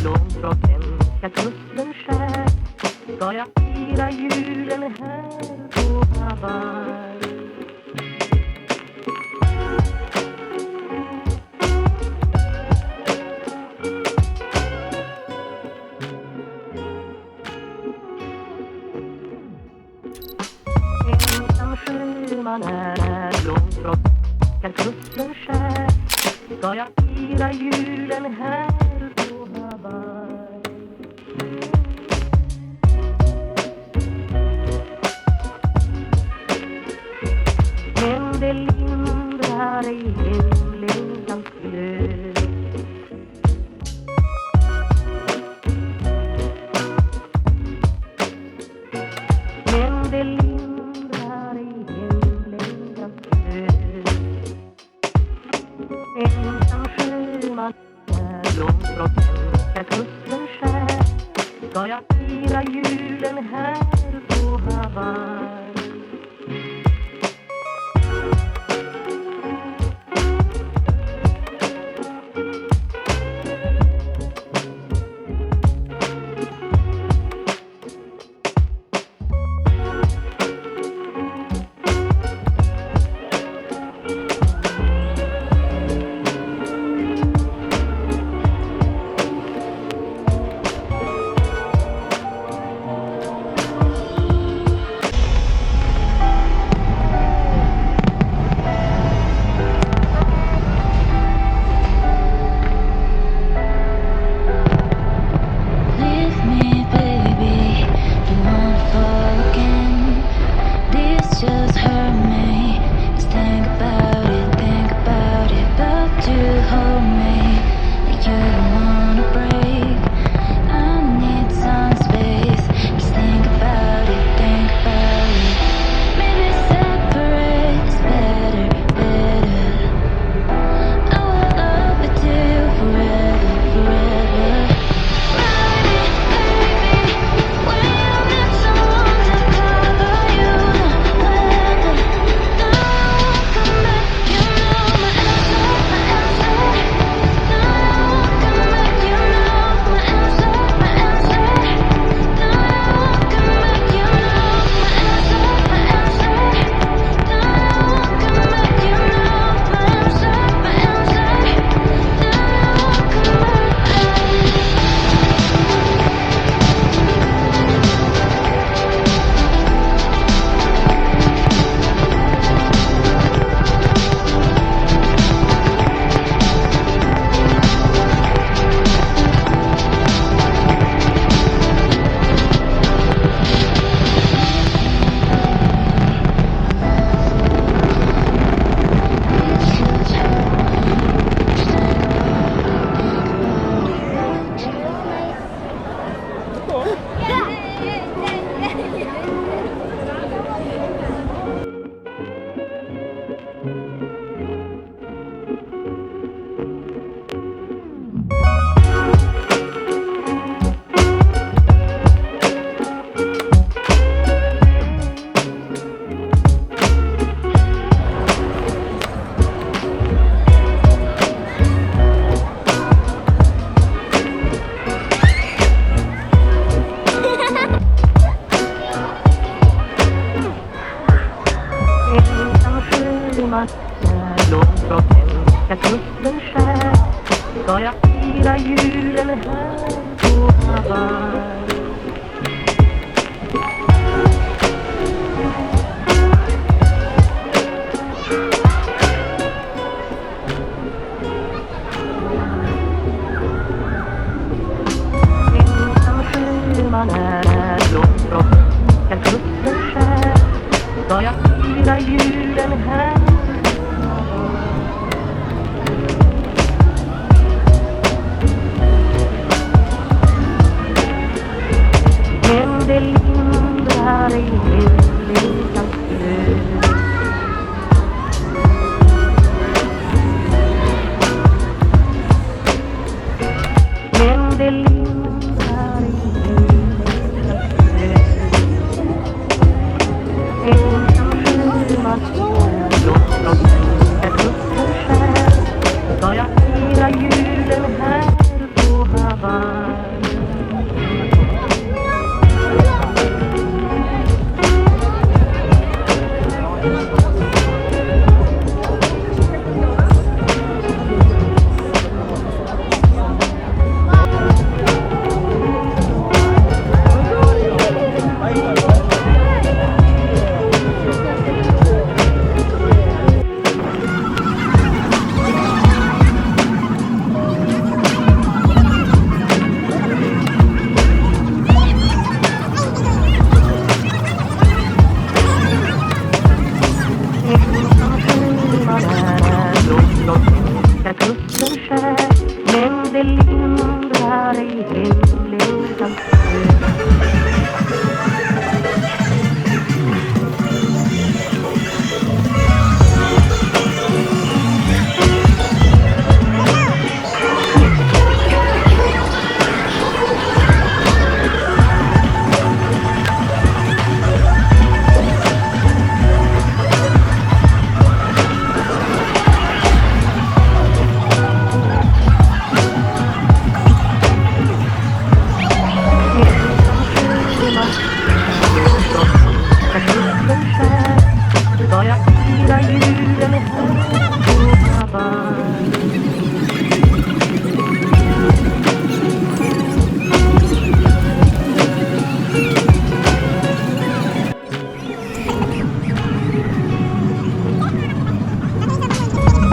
Långt från hemska kusten skär ska jag fira julen här på Hawaii. Ensam sjöman är långt från hemska kusten skär ska jag fira julen här på Hawaii. Men det lindrar i hemlängtans glöd. Men det lindrar i hemlängtans glöd. Ensam sjöman är långt från hemska kusten skär ska jag fira julen här på Hawaii. Långt från hemska kusten skär ska jag fira julen här på Hawaii. Ensam sjöman är långt från hemska kusten skär ska jag fira julen här. ska jag fira julen här på Hawaii. Men det lindrar i himlen. Ska jag fira julen här på Hawaii.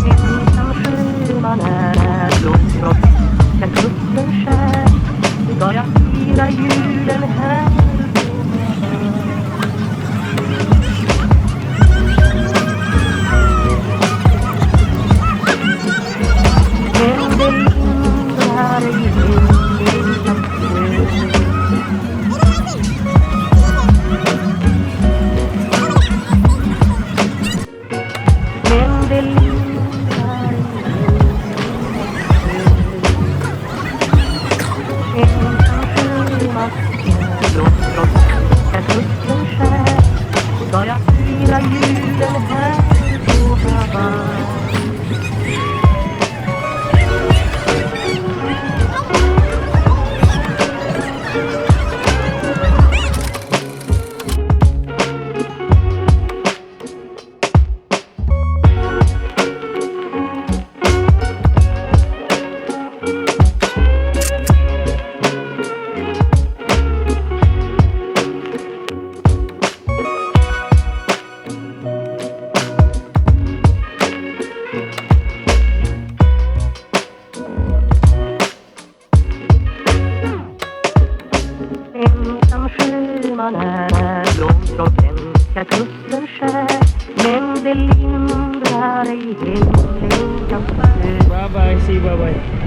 Ensam sjöman är blomster och fiskar kusten skär. Ska jag fira julen här på Hawaii. Men det lindrar i himlen. Men det lindrar i himlen. Ensam sjöman är blomster och fiskar kusten skär. Ska jag fira julen här på Hawaii. Ensam sjöman är blomster och älskar kusten skär. Men det lindrar i himlen. Bye bye, see you, bye bye.